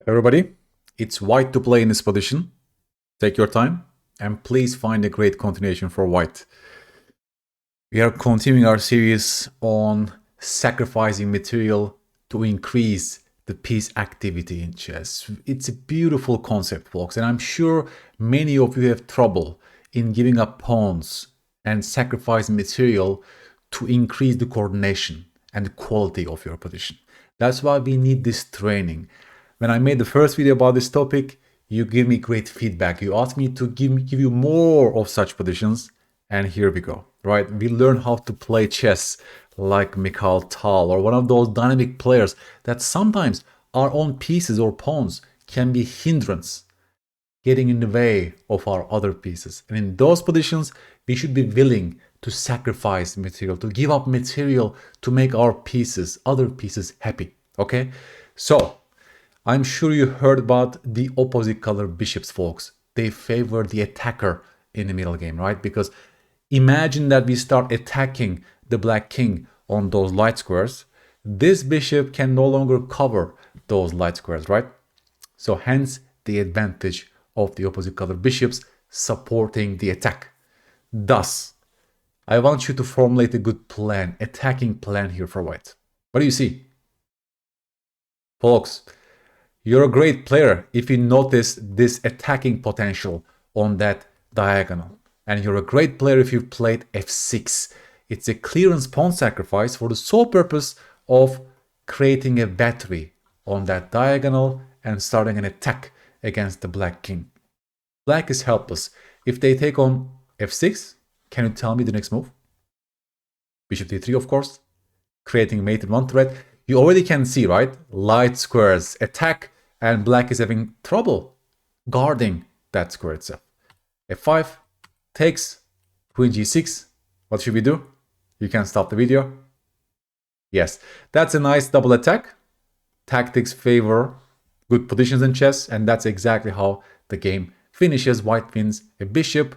Everybody, it's white to play in this position. Take your time and please find a great continuation for white. We are continuing our series on sacrificing material to increase the piece activity in chess. It's a beautiful concept, folks, and I'm sure many of you have trouble in giving up pawns and sacrificing material to increase the coordination and the quality of your position. That's why we need this training. When I made the first video about this topic, you give me great feedback. You asked me to give you more of such positions, and here we go, right? We learn how to play chess like Mikhail Tal or one of those dynamic players that sometimes our own pieces or pawns can be hindrance, getting in the way of our other pieces. And in those positions, we should be willing to sacrifice material, to give up material to make our pieces, other pieces happy, okay? So, I'm sure you heard about the opposite color bishops, folks. They favor the attacker in the middle game, right? Because imagine that we start attacking the black king on those light squares. This bishop can no longer cover those light squares, right? So hence the advantage of the opposite color bishops supporting the attack. Thus, I want you to formulate a good plan, attacking plan here for white. What do you see? Folks, you're a great player if you notice this attacking potential on that diagonal. And you're a great player if you've played f6. It's a clearance pawn sacrifice for the sole purpose of creating a battery on that diagonal and starting an attack against the black king. Black is helpless. If they take on f6, can you tell me the next move? Bishop d3, of course, creating a mate in one thread. You already can see, right? Light squares attack, and black is having trouble guarding that square itself. f5 takes, queen g6. What should we do? You can stop the video. Yes, that's a nice double attack. Tactics favor good positions in chess, and that's exactly how the game finishes. White wins a bishop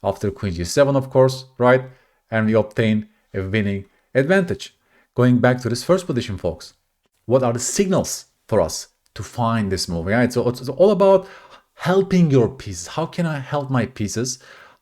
after queen g7, of course, right? And we obtain a winning advantage. Going back to this first position, folks, what are the signals for us to find this move? Right? So it's all about helping your pieces. How can I help my pieces?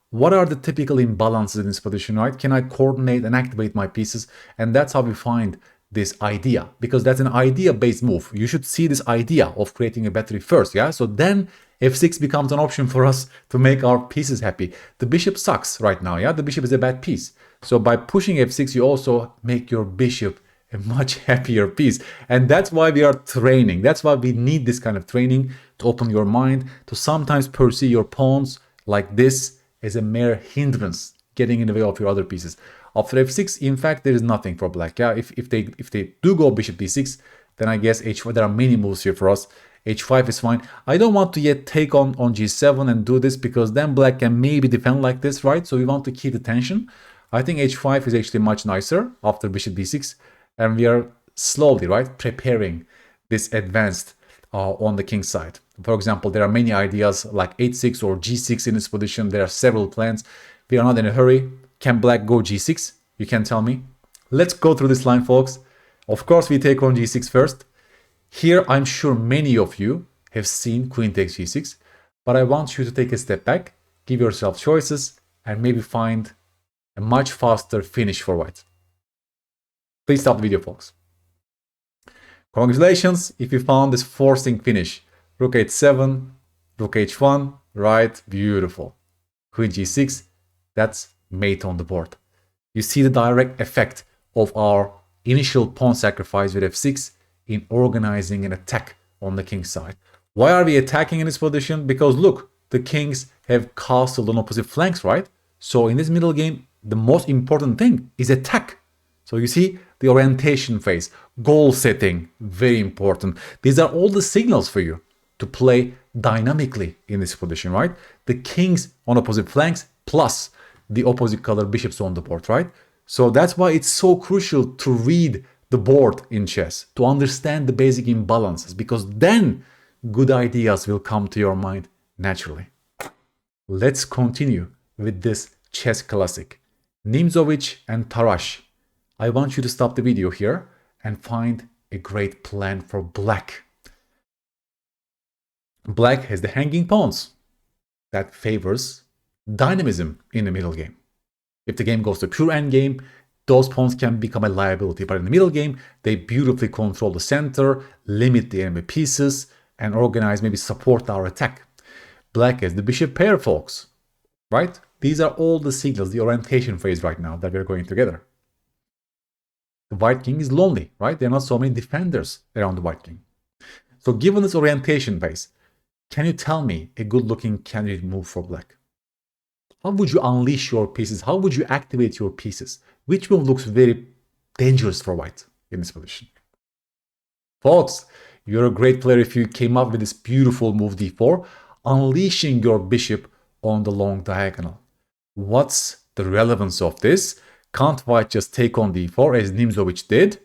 What are the typical imbalances in this position, right? Can I coordinate and activate my pieces? And that's how we find this idea, because that's an idea-based move. You should see this idea of creating a battery first, yeah? So then f6 becomes an option for us to make our pieces happy. The bishop sucks right now, yeah? The bishop is a bad piece. So by pushing f6, you also make your bishop a much happier piece. And that's why we are training. That's why we need this kind of training to open your mind, to sometimes perceive your pawns like this as a mere hindrance, getting in the way of your other pieces. After f6, in fact, there is nothing for black. Yeah, if they do go bishop d6, then I guess h4, there are many moves here for us. h5 is fine. I don't want to yet take on g7 and do this, because then black can maybe defend like this, right? So we want to keep the tension. I think h5 is actually much nicer after bishop d6. And we are slowly, right, preparing this advanced on the king's side. For example, there are many ideas like h6 or g6 in this position. There are several plans. We are not in a hurry. Can black go g6? You can tell me. Let's go through this line, folks. Of course, we take on g6 first. Here, I'm sure many of you have seen queen takes g6, but I want you to take a step back, give yourself choices, and maybe find a much faster finish for white. Please stop the video, folks. Congratulations if you found this forcing finish. Rook h7, rook h1, right? Beautiful. Queen g6, that's mate on the board. You see the direct effect of our initial pawn sacrifice with f6 in organizing an attack on the king's side. Why are we attacking in this position? Because look, the kings have castled on opposite flanks, right? So in this middle game, the most important thing is attack. So you see the orientation phase, goal setting, very important. These are all the signals for you to play dynamically in this position, right? The kings on opposite flanks plus the opposite color bishops on the board, right? So that's why it's so crucial to read the board in chess, to understand the basic imbalances, because then good ideas will come to your mind naturally. Let's continue with this chess classic. Nimzowitsch and Tarrasch. I want you to stop the video here and find a great plan for black. Black has the hanging pawns. That favors dynamism in the middle game. If the game goes to pure endgame, those pawns can become a liability. But in the middle game, they beautifully control the center, limit the enemy pieces, and organize, maybe support our attack. Black has the bishop pair, folks. Right? These are all the signals, the orientation phase right now that we're going together. The white king is lonely, right? There are not so many defenders around the white king. So given this orientation phase, can you tell me a good-looking candidate move for black? How would you unleash your pieces? How would you activate your pieces? Which move looks very dangerous for white in this position? Folks, you're a great player if you came up with this beautiful move d4, unleashing your bishop on the long diagonal. What's the relevance of this? Can't white just take on d4 as Nimzowitsch did?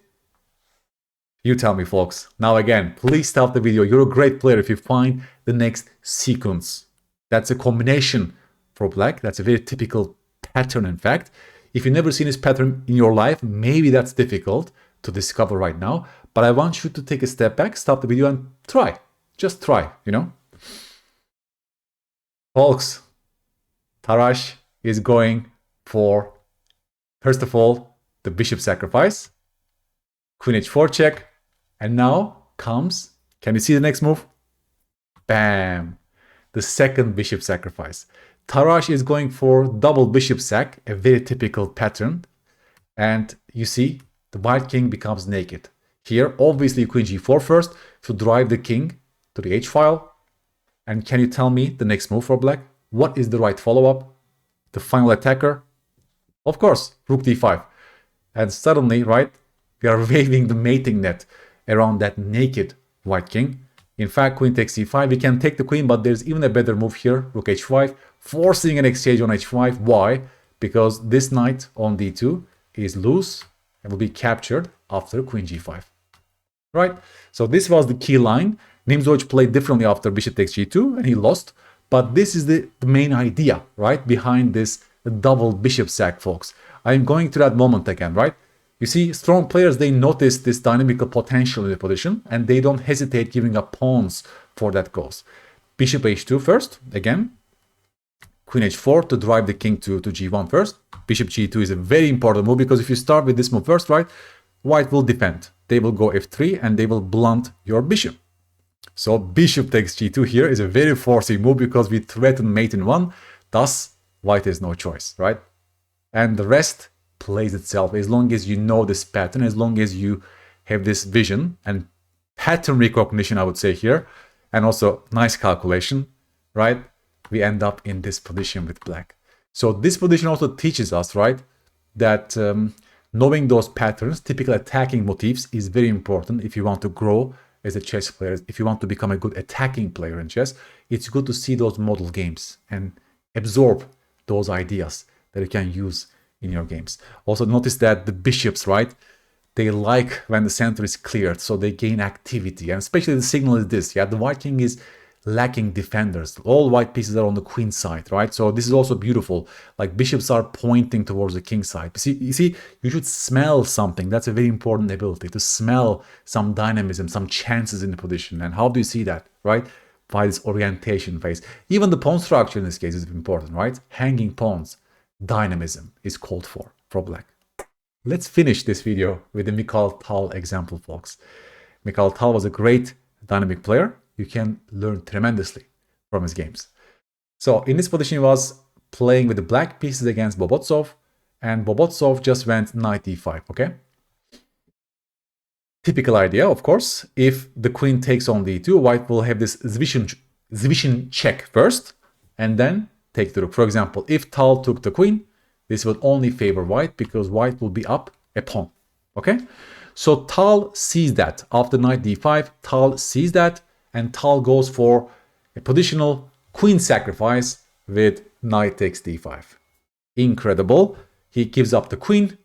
You tell me, folks. Now again, please stop the video. You're a great player if you find the next sequence. That's a combination for black. That's a very typical pattern, in fact. If you've never seen this pattern in your life, maybe that's difficult to discover right now. But I want you to take a step back, stop the video, and try. Just try, you know? Folks, Tarrasch is going for, first of all, the bishop sacrifice, queen h4 check, and now comes, can you see the next move? Bam! The second bishop sacrifice. Tarrasch is going for double bishop sack, a very typical pattern. And you see, the white king becomes naked. Here, obviously, queen g4 first to drive the king to the h-file. And can you tell me the next move for black? What is the right follow-up? The final attacker? Of course, rook d5. And suddenly, right, we are waving the mating net around that naked white king. In fact, queen takes c5. We can take the queen, but there's even a better move here, rook h5, forcing an exchange on h5. Why? Because this knight on d2 is loose and will be captured after queen g5. Right? So this was the key line. Nimzowitsch played differently after bishop takes g2 and he lost. But this is the main idea, right, behind this double bishop sack, folks. I'm going to that moment again, right? You see, strong players, they notice this dynamical potential in the position and they don't hesitate giving up pawns for that cause. Bishop h2 first, again. Queen h4 to drive the king to g1 first. Bishop g2 is a very important move because if you start with this move first, right, white will defend. They will go f3 and they will blunt your bishop. So bishop takes g2 here is a very forcing move because we threaten mate in one. Thus, white has no choice, right? And the rest plays itself as long as you know this pattern, as long as you have this vision and pattern recognition, I would say here, and also nice calculation, right? We end up in this position with black. So this position also teaches us, right, that knowing those patterns, typical attacking motifs, is very important if you want to grow as a chess player. If you want to become a good attacking player in chess, it's good to see those model games and absorb those ideas that you can use in your games. Also notice that the bishops, right, they like when the center is cleared, so they gain activity. And especially the signal is this, yeah, the white king is lacking defenders. All white pieces are on the queen side, right? So this is also beautiful. Like bishops are pointing towards the king side. You see, you should smell something. That's a very important ability, to smell some dynamism, some chances in the position. And how do you see that, right? By this orientation phase. Even the pawn structure in this case is important, right? Hanging pawns. Dynamism is called for black. Let's finish this video with the Mikhail Tal example, folks. Mikhail Tal was a great dynamic player. You can learn tremendously from his games. So in this position, he was playing with the black pieces against Bobotsov, and Bobotsov just went knight d5, okay? Typical idea, of course. If the queen takes on d2, white will have this Zwishin check first, and then take the rook. For example, if Tal took the queen, this would only favor white because white will be up a pawn, okay? So Tal sees that. After knight d5, Tal sees that, and Tal goes for a positional queen sacrifice with knight takes d5. Incredible. He gives up the queen,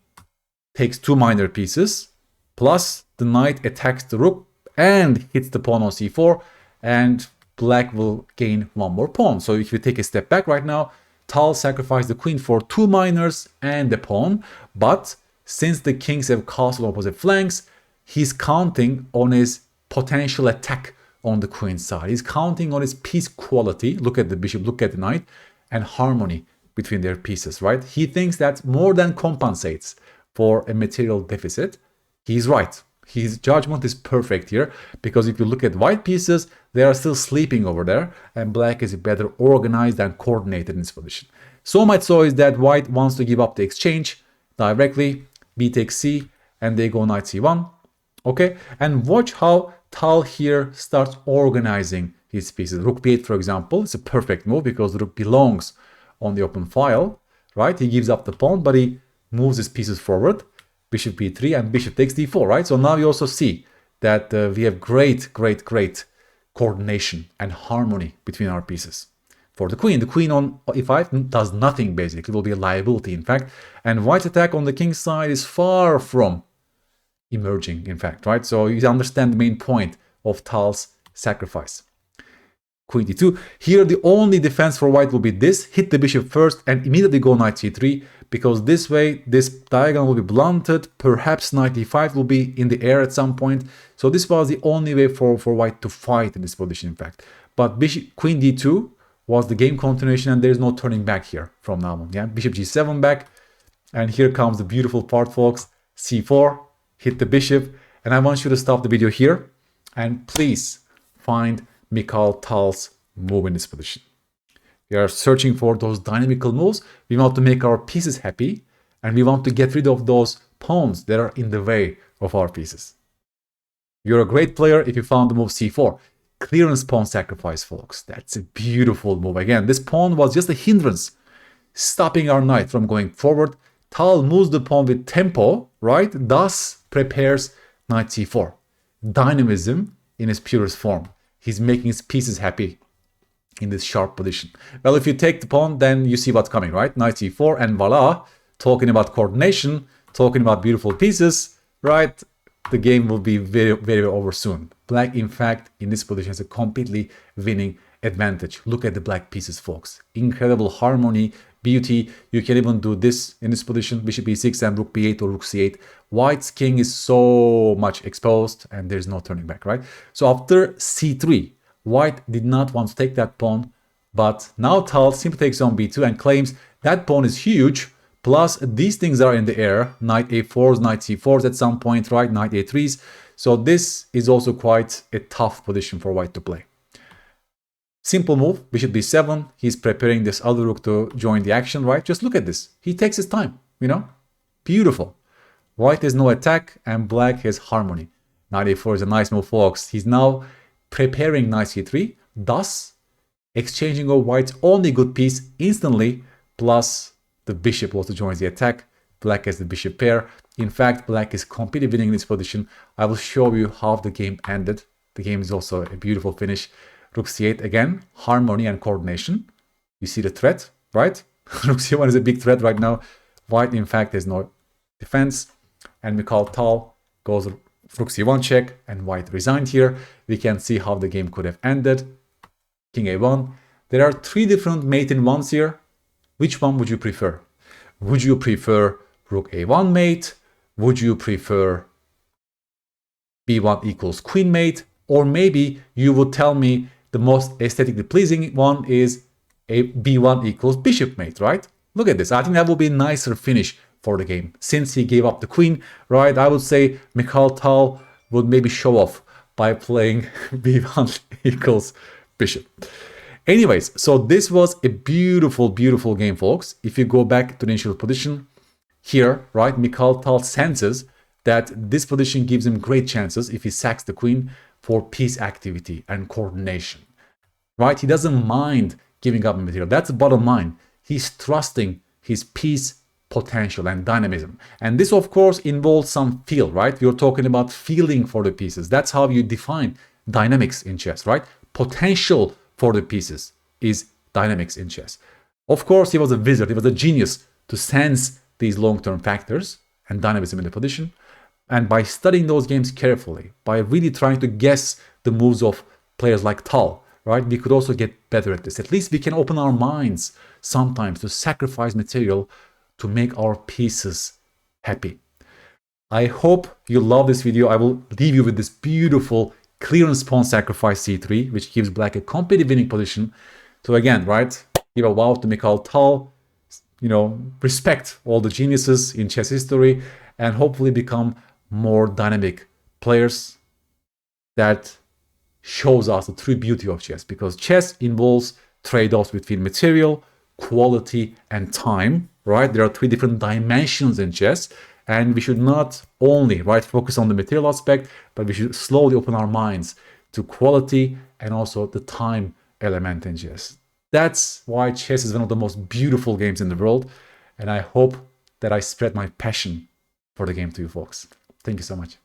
takes two minor pieces, plus the knight attacks the rook and hits the pawn on c4, and black will gain one more pawn. So if you take a step back right now, Tal sacrificed the queen for two minors and the pawn, but since the kings have castled on opposite flanks, he's counting on his potential attack on the queen side. He's counting on his piece quality. Look at the bishop, look at the knight, and harmony between their pieces, right? He thinks that more than compensates for a material deficit. He's right. His judgment is perfect here, because if you look at white pieces, they are still sleeping over there, and black is better organized and coordinated in this position. So much so is that white wants to give up the exchange directly, b takes c, and they go knight c1. Okay, and watch how Tal here starts organizing his pieces. Rook b8, for example, it's a perfect move because the rook belongs on the open file, right? He gives up the pawn, but he moves his pieces forward. Bishop b3 and bishop takes d4, right? So now you also see that we have great coordination and harmony between our pieces. For the queen on e5 does nothing basically, will be a liability in fact. And white's attack on the king's side is far from emerging in fact, right? So you understand the main point of Tal's sacrifice. Queen d2. Here the only defense for white will be this, hit the bishop first and immediately go knight c3, because this way this diagonal will be blunted, perhaps knight d5 will be in the air at some point. So this was the only way for white to fight in this position in fact. But queen d2 was the game continuation, and there's no turning back here from now on. Yeah, bishop g7 back, and here comes the beautiful part folks, c4, hit the bishop, and I want you to stop the video here and please find Mikhail Tal's move in this position. We are searching for those dynamical moves. We want to make our pieces happy, and we want to get rid of those pawns that are in the way of our pieces. You're a great player if you found the move c4. Clearance pawn sacrifice, folks. That's a beautiful move. Again, this pawn was just a hindrance, stopping our knight from going forward. Tal moves the pawn with tempo, right? Thus prepares knight c4. Dynamism in its purest form. He's making his pieces happy in this sharp position. Well, if you take the pawn, then you see what's coming, right? Knight c4, and voila, talking about coordination, talking about beautiful pieces, right? The game will be very over soon. Black, in fact, in this position has a completely winning advantage. Look at the black pieces, folks. Incredible harmony, beauty. You can even do this in this position, bishop e6 and rook b8 or rook c8. White's king is so much exposed and there's no turning back, right? So after c3, white did not want to take that pawn, but now Tal simply takes on b2 and claims that pawn is huge, plus these things are in the air, knight a4s, knight c4s at some point, right? Knight a3s. So this is also quite a tough position for white to play. Simple move, bishop b7. He's preparing this other rook to join the action, right? Just look at this. He takes his time, you know? Beautiful. White has no attack and black has harmony. Knight a4 is a nice move, folks. He's now preparing knight c3, thus exchanging of white's only good piece instantly, plus the bishop also joins the attack. Black has the bishop pair. In fact, black is completely winning this position. I will show you how the game ended. The game is also a beautiful finish. Rook c8 again, harmony and coordination. You see the threat, right? Rook c1 is a big threat right now. White, in fact, has no defense. And Mikhail Tal goes rook c1 check, and white resigned here. We can see how the game could have ended. King a1. There are three different mate in ones here. Which one would you prefer? Would you prefer rook a1 mate? Would you prefer b1 equals queen mate? Or maybe you would tell me the most aesthetically pleasing one is a b1 equals bishop mate, right? Look at this. I think that will be a nicer finish for the game. Since he gave up the queen, right? I would say Mikhail Tal would maybe show off by playing b1 equals bishop. Anyways, so this was a beautiful game, folks. If you go back to the initial position here, right? Mikhail Tal senses that this position gives him great chances if he sacks the queen for piece activity and coordination, right? He doesn't mind giving up material. That's the bottom line. He's trusting his piece potential and dynamism. And this, of course, involves some feel, right? We're talking about feeling for the pieces. That's how you define dynamics in chess, right? Potential for the pieces is dynamics in chess. Of course, he was a wizard. He was a genius to sense these long-term factors and dynamism in the position. And by studying those games carefully, by really trying to guess the moves of players like Tal, right, we could also get better at this. At least we can open our minds sometimes to sacrifice material to make our pieces happy. I hope you love this video. I will leave you with this beautiful clearance pawn sacrifice c3, which gives black a competitive winning position to, again, right, give a wow to Mikhail Tal, respect all the geniuses in chess history, and hopefully become more dynamic players that shows us the true beauty of chess, because chess involves trade-offs between material, quality, and time, right? There are three different dimensions in chess, and we should not only, right, focus on the material aspect, but we should slowly open our minds to quality and also the time element in chess. That's why chess is one of the most beautiful games in the world, and I hope that I spread my passion for the game to you folks. Thank you so much.